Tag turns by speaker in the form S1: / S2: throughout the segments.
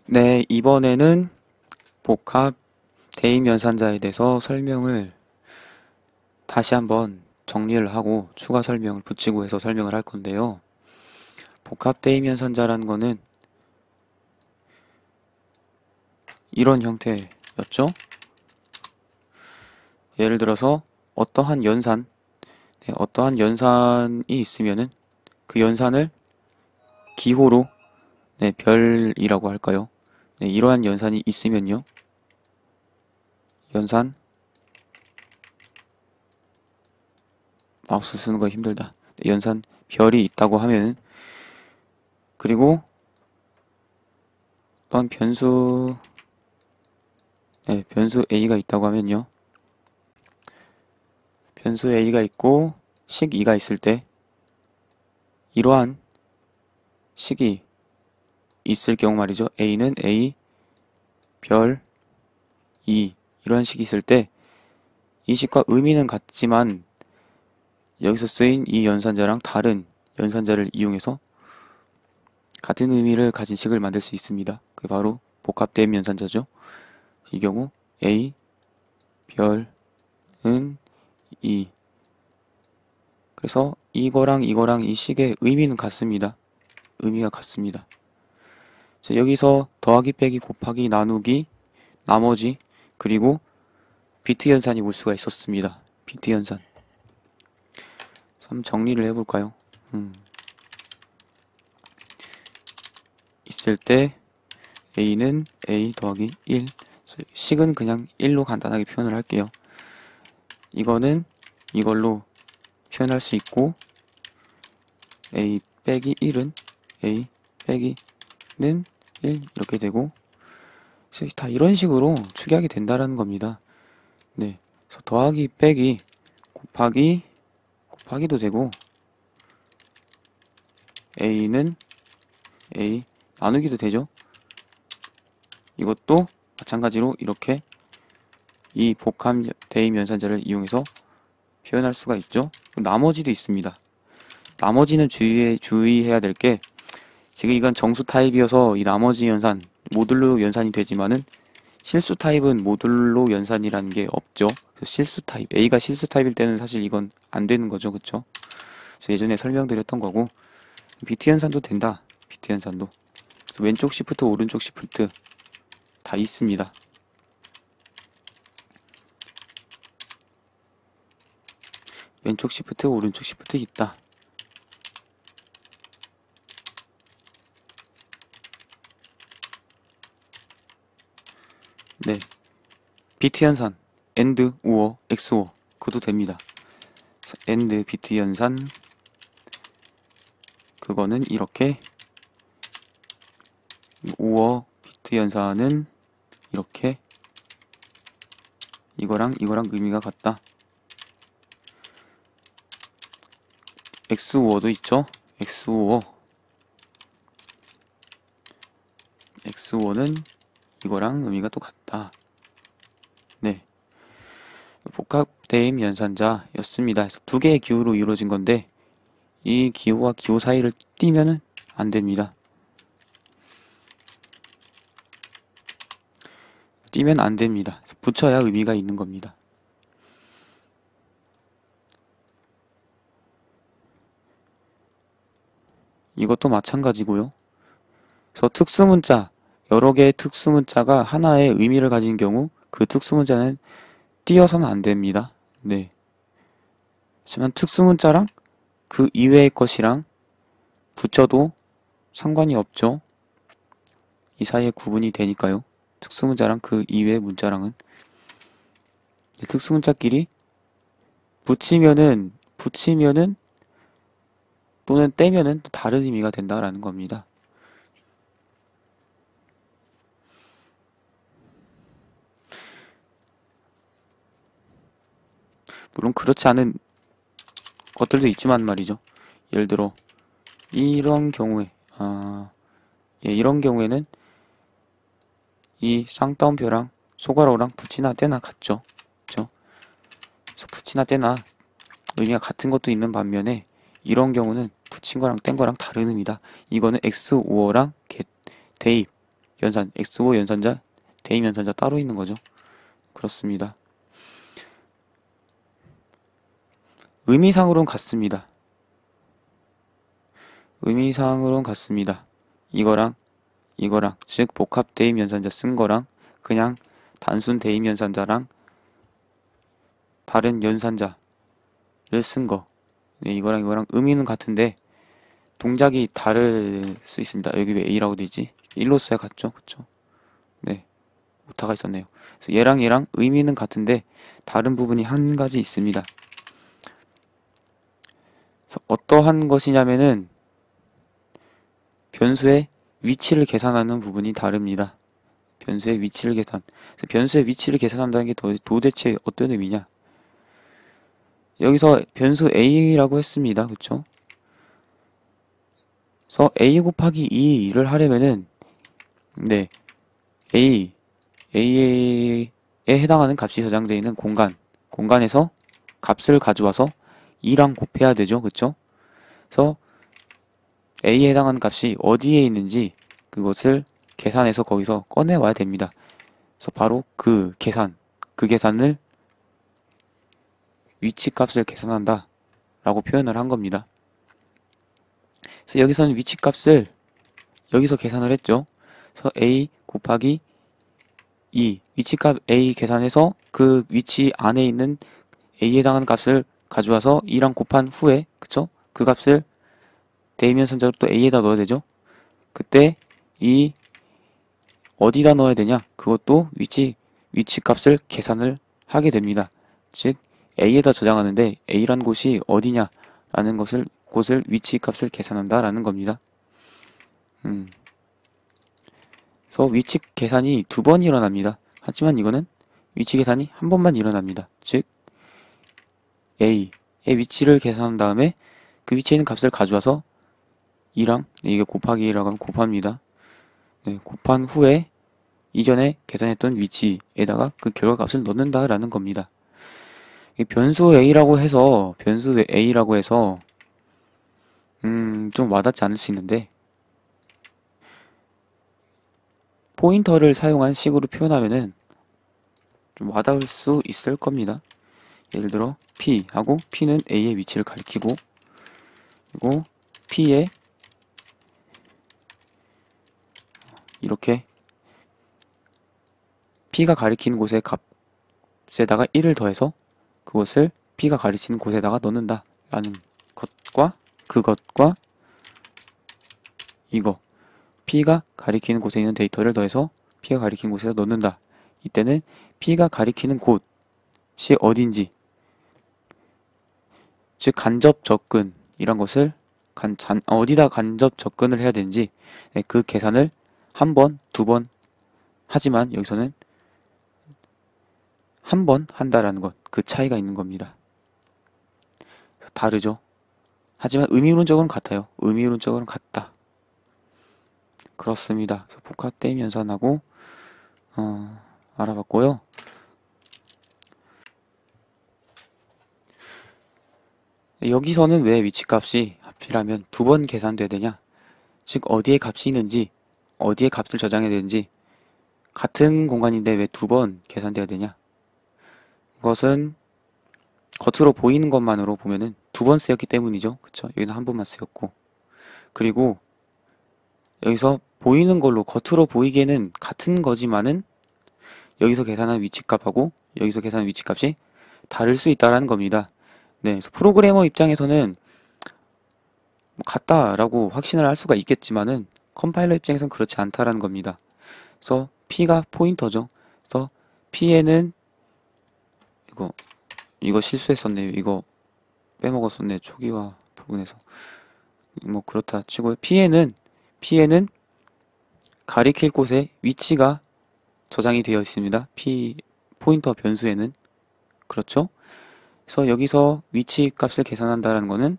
S1: 네, 이번에는 복합 대입연산자에 대해서 설명을 다시 한번 정리를 하고 추가 설명을 붙이고 해서 설명을 할 건데요. 복합 대입연산자라는 거는 이런 형태였죠. 예를 들어서 어떠한 연산, 어떠한 연산이 있으면은 그 연산을 기호로 별이라고 할까요? 이러한 연산이 있으면요. 연산, 마우스 쓰는 거 힘들다. 연산 별이 있다고 하면은 그리고 어떤 변수 a가 있다고 하면요. 변수 a가 있고 식 2가 있을 때 이러한 식이 있을 경우 말이죠. a는 a 별 2 이러한 식이 있을 때 이 식과 의미는 같지만 여기서 쓰인 이 연산자랑 다른 연산자를 이용해서 같은 의미를 가진 식을 만들 수 있습니다. 그게 바로 복합대입 연산자죠. 이 경우 a 별은 2 그래서 이거랑 이 식의 의미는 같습니다. 의미가 같습니다. 자, 여기서 더하기 빼기 곱하기 나누기 나머지 그리고 비트 연산이 올 수가 있었습니다. 비트 연산. 한번 정리를 해볼까요? 있을 때 a는 a 더하기 1 식은 그냥 1로 간단하게 표현을 할게요. 이거는 이걸로 표현할 수 있고 a 빼기 1은 a 빼기는 1 이렇게 되고 다 이런 식으로 추계하게 된다라는 겁니다. 네, 그래서 더하기 빼기 곱하기도 되고 a는 a 나누기도 되죠. 이것도 마찬가지로 이렇게 이 복합 대입 연산자를 이용해서 표현할 수가 있죠. 나머지도 있습니다. 나머지는 주의해야 될 게 지금 이건 정수 타입이어서 이 나머지 연산 모듈로 연산이 되지만은 실수 타입은 모듈로 연산이라는 게 없죠. 그래서 실수 타입 A가 실수 타입일 때는 사실 이건 안 되는 거죠, 그쵸? 그래서 예전에 설명드렸던 거고 비트 연산도 된다. 비트 연산도. 그래서 왼쪽 시프트, 오른쪽 시프트 다 있습니다. 왼쪽 시프트, 오른쪽 시프트 있다. 네. 비트 연산, AND, OR, XOR 그것도 됩니다. AND 비트 연산 그거는 이렇게 OR 비트 연산은 이렇게 이거랑 의미가 같다. XOR도 있죠. XOR는 이거랑 의미가 또 같다. 네. 복합 대입 연산자였습니다. 그래서 두 개의 기호로 이루어진 건데 이 기호와 기호 사이를 띄면은 안 됩니다. 띄면 안 됩니다. 붙여야 의미가 있는 겁니다. 이것도 마찬가지고요. 그래서 특수문자, 여러 개의 특수문자가 하나의 의미를 가진 경우 그 특수문자는 띄어서는 안 됩니다. 네. 하지만 특수문자랑 그 이외의 것이랑 붙여도 상관이 없죠. 이 사이에 구분이 되니까요. 특수문자랑 그 이외의 문자랑은 특수문자끼리 붙이면은 또는 떼면은 또 다른 의미가 된다라는 겁니다. 물론 그렇지 않은 것들도 있지만 말이죠. 예를 들어 이런 경우에 이런 경우에는 이 쌍따옴표랑 소괄호랑 붙이나 떼나 같죠. 그렇죠? 그래서 붙이나 떼나 의미가 같은 것도 있는 반면에 이런 경우는 붙인 거랑 뗀 거랑 다른 의미다. 이거는 XOR랑 대입 연산, XO 연산자, 대임 연산자 따로 있는 거죠. 그렇습니다. 의미상으로는 같습니다. 의미상으로는 같습니다. 이거랑 즉 복합 대임 연산자 쓴 거랑 그냥 단순 대임 연산자랑 다른 연산자를 쓴 거. 네, 이거랑 의미는 같은데 동작이 다를 수 있습니다. 여기 왜 A라고 되지? 1로 써야 같죠? 그쵸? 네. 오타가 있었네요. 그래서 얘랑 의미는 같은데 다른 부분이 한 가지 있습니다. 그래서 어떠한 것이냐면은 변수의 위치를 계산하는 부분이 다릅니다. 변수의 위치를 계산. 그래서 변수의 위치를 계산한다는 게 도대체 어떤 의미냐? 여기서 변수 A라고 했습니다. 그쵸? 그래서 A 곱하기 2를 하려면은 네. A에 해당하는 값이 저장되어 있는 공간에서 값을 가져와서 2랑 곱해야 되죠. 그쵸? 그래서 A에 해당하는 값이 어디에 있는지 그것을 계산해서 거기서 꺼내와야 됩니다. 그래서 바로 그 계산을 위치값을 계산한다 라고 표현을 한 겁니다. 그래서 여기서는 위치값을 여기서 계산을 했죠. 그래서 A 곱하기 2 위치값 A 계산해서 그 위치 안에 있는 A에 해당하는 값을 가져와서 2랑 곱한 후에 그쵸? 그 값을 대이면 선자로 또 A에다 넣어야 되죠. 그때 이 어디다 넣어야 되냐? 그것도 위치값을 계산을 하게 됩니다. 즉 A에다 저장하는데 A란 곳이 어디냐? 라는 곳을 위치값을 계산한다 라는 겁니다. 그래서 위치 계산이 2번 일어납니다. 하지만 이거는 위치 계산이 한 번만 일어납니다. 즉 A의 위치를 계산한 다음에 그 위치에 있는 값을 가져와서 2랑 이게 곱하기 1이라고 하면 곱합니다. 네, 곱한 후에 이전에 계산했던 위치에다가 그 결과값을 넣는다 라는 겁니다. 변수 A라고 해서 좀 와닿지 않을 수 있는데 포인터를 사용한 식으로 표현하면은 좀 와닿을 수 있을 겁니다. 예를 들어 P 하고 P는 A의 위치를 가리키고 그리고 P에 이렇게 P가 가리키는 곳의 값에다가 1을 더해서 그것을 P가 가리키는 곳에다가 넣는다 라는 것과 그것과 이거 P가 가리키는 곳에 있는 데이터를 더해서 P가 가리키는 곳에다 넣는다. 이때는 P가 가리키는 곳이 어딘지 즉 간접 접근이란 것을 어디다 간접 접근을 해야 되는지 그 계산을 한 번, 2번 하지만 여기서는 한 번 한다라는 것, 그 차이가 있는 겁니다. 다르죠. 하지만 의미론적으로는 같아요. 의미론적으로는 같다. 그렇습니다. 그래서 복합 대임 연산하고 알아봤고요. 여기서는 왜 위치값이 하필이면 2번 계산돼야 되냐? 즉 어디에 값이 있는지 어디에 값을 저장해야 되는지 같은 공간인데 왜 2번 계산돼야 되냐? 그것은 겉으로 보이는 것만으로 보면은 2번 쓰였기 때문이죠. 그쵸? 여기는 한 번만 쓰였고 그리고 여기서 보이는 걸로 겉으로 보이기에는 같은 거지만은 여기서 계산한 위치값하고 여기서 계산한 위치값이 다를 수 있다라는 겁니다. 네, 그래서 프로그래머 입장에서는 같다라고 확신을 할 수가 있겠지만은 컴파일러 입장에서는 그렇지 않다라는 겁니다. 그래서 P가 포인터죠. 그래서 P에는 이거 실수했었네요. 이거 빼먹었었네. 초기화 부분에서. 뭐 그렇다 치고요. P에는 가리킬 곳에 위치가 저장이 되어 있습니다. P 포인터 변수에는. 그렇죠? 그래서 여기서 위치 값을 계산한다는 거는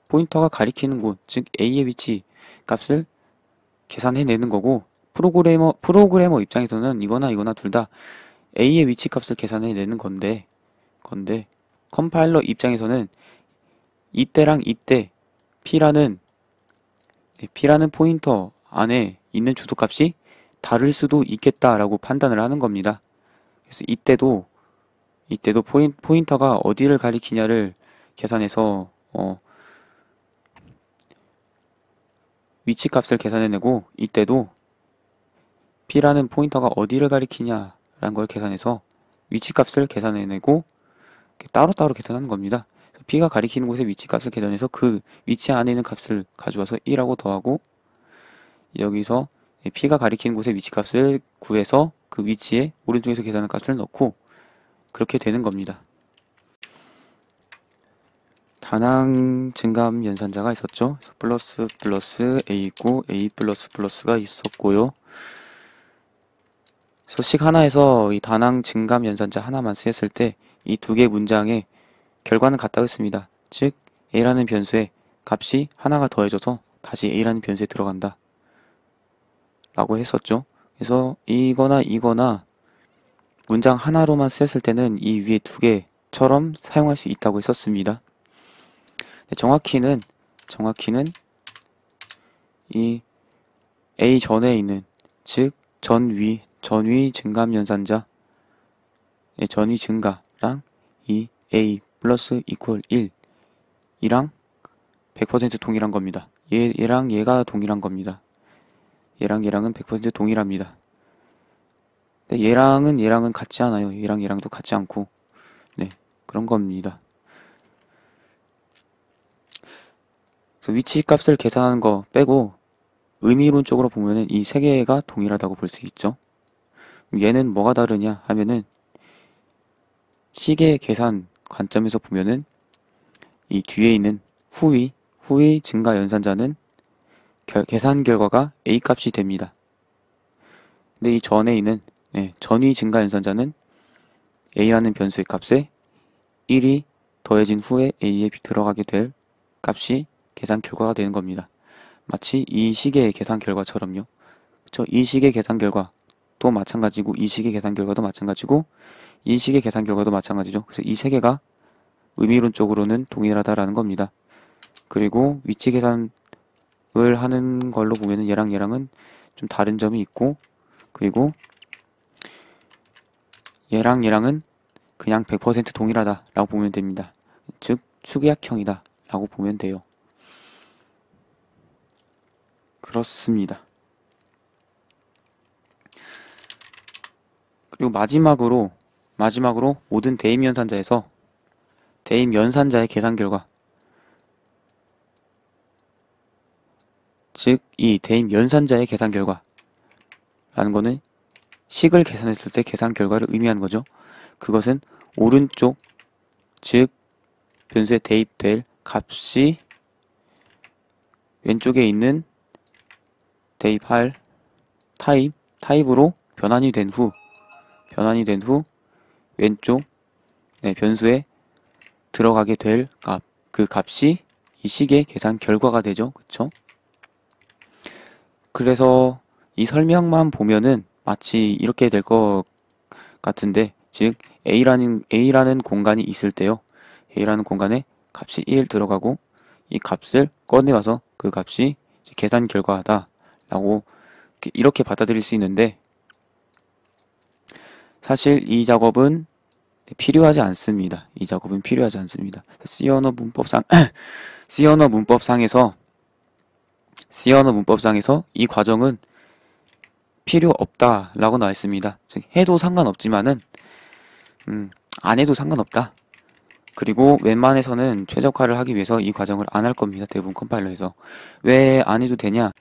S1: 포인터가 가리키는 곳, 즉 A의 위치 값을 계산해내는 거고 프로그래머 입장에서는 이거나 둘 다 A의 위치 값을 계산해내는 건데 컴파일러 입장에서는 이때랑 이때 P라는 포인터 안에 있는 주소값이 다를 수도 있겠다라고 판단을 하는 겁니다. 그래서 이때도 포인터가 어디를 가리키냐를 계산해서 위치값을 계산해내고, 이때도 P라는 포인터가 어디를 가리키냐라는 걸 계산해서 위치값을 계산해내고 따로따로 계산하는 겁니다. P가 가리키는 곳의 위치값을 계산해서 그 위치 안에 있는 값을 가져와서 1하고 더하고, 여기서 P가 가리키는 곳의 위치값을 구해서 그 위치에 오른쪽에서 계산한 값을 넣고 그렇게 되는 겁니다. 다낭 증감 연산자가 있었죠. 그래서 플러스 플러스 A 있고 A 플러스 플러스가 있었고요. 그래서 식 하나에서 이 다낭 증감 연산자 하나만 쓰였을 때 이 두 개 문장의 결과는 같다고 했습니다. 즉 A라는 변수에 값이 하나가 더해져서 다시 A라는 변수에 들어간다 라고 했었죠. 그래서 이거나 문장 하나로만 쓰였을 때는 이 위에 두 개처럼 사용할 수 있다고 했었습니다. 정확히는 이 A 전에 있는, 즉 전위 증감 연산자, 전위 증가랑 이 A 플러스 이퀄 1 이랑 100% 동일한 겁니다. 얘랑 얘가 동일한 겁니다. 얘랑은 100% 동일합니다. 근데 얘랑은 같지 않아요. 얘랑도 같지 않고, 네, 그런 겁니다. 그래서 위치 값을 계산하는 거 빼고 의미론적으로 보면은 이 세 개가 동일하다고 볼 수 있죠. 얘는 뭐가 다르냐 하면은 시계 계산 관점에서 보면은 이 뒤에 있는 후위 증가 연산자는 계산 결과가 A 값이 됩니다. 근데 이 전에 있는 전위 증가 연산자는 A라는 변수의 값에 1이 더해진 후에 A에 들어가게 될 값이 계산 결과가 되는 겁니다. 마치 이 식의 계산 결과처럼요. 그쵸? 이 식의 계산 결과도 마찬가지고, 이 식의 계산 결과도 마찬가지고, 이 식의 계산 결과도 마찬가지죠. 그래서 이 세 개가 의미론적으로는 동일하다라는 겁니다. 그리고 위치 계산을 하는 걸로 보면은 얘랑은 좀 다른 점이 있고, 그리고 얘랑은 그냥 100% 동일하다라고 보면 됩니다. 즉 축약형이다 라고 보면 돼요. 그렇습니다. 그리고 마지막으로 모든 대입 연산자에서 대입 연산자의 계산 결과, 즉 이 대입 연산자의 계산 결과라는 거는 식을 계산했을 때 계산 결과를 의미하는 거죠. 그것은 오른쪽, 즉 변수에 대입될 값이 왼쪽에 있는 대입할 타입으로 변환이 된 후 왼쪽 변수에 들어가게 될 값, 그 값이 이 식의 계산 결과가 되죠. 그쵸? 그래서 이 설명만 보면은 마치 이렇게 될 것 같은데, 즉 A라는 공간이 있을 때요. A라는 공간에 값이 1 들어가고 이 값을 꺼내와서 그 값이 계산 결과다 라고 이렇게 받아들일 수 있는데, 사실 이 작업은 필요하지 않습니다. C 언어 문법상에서 이 과정은 필요 없다라고 나와 있습니다. 즉 해도 상관없지만은 안 해도 상관없다. 그리고 웬만해서는 최적화를 하기 위해서 이 과정을 안 할 겁니다. 대부분 컴파일러에서. 왜 안 해도 되냐?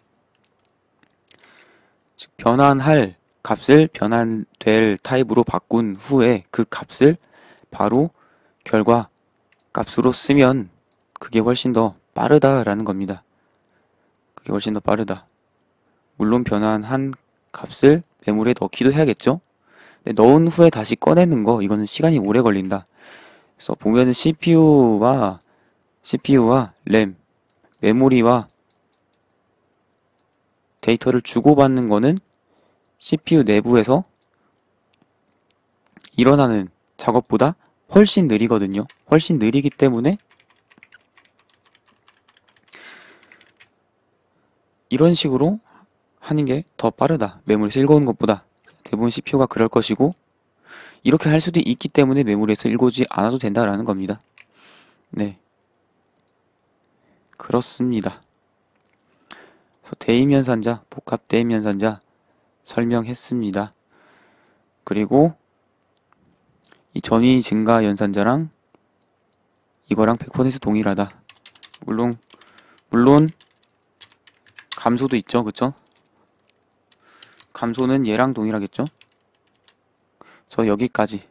S1: 즉 변환할 값을 변환될 타입으로 바꾼 후에 그 값을 바로 결과 값으로 쓰면 그게 훨씬 더 빠르다라는 겁니다. 그게 훨씬 더 빠르다. 물론 변환한 값을 메모리에 넣기도 해야겠죠? 근데 넣은 후에 다시 꺼내는 거, 이거는 시간이 오래 걸린다. 그래서 보면은 CPU와 램, 메모리와 데이터를 주고받는 거는 CPU 내부에서 일어나는 작업보다 훨씬 느리거든요. 훨씬 느리기 때문에 이런 식으로 하는 게 더 빠르다. 메모리에서 읽어오는 것보다. 대부분 CPU가 그럴 것이고, 이렇게 할 수도 있기 때문에 메모리에서 읽어오지 않아도 된다라는 겁니다. 네. 그렇습니다. 그래서 대입연산자, 복합 대입연산자 설명했습니다. 그리고 이 전위 증가 연산자랑 이거랑 100% 동일하다. 물론 감소도 있죠. 그쵸? 감소는 얘랑 동일하겠죠? 그래서 여기까지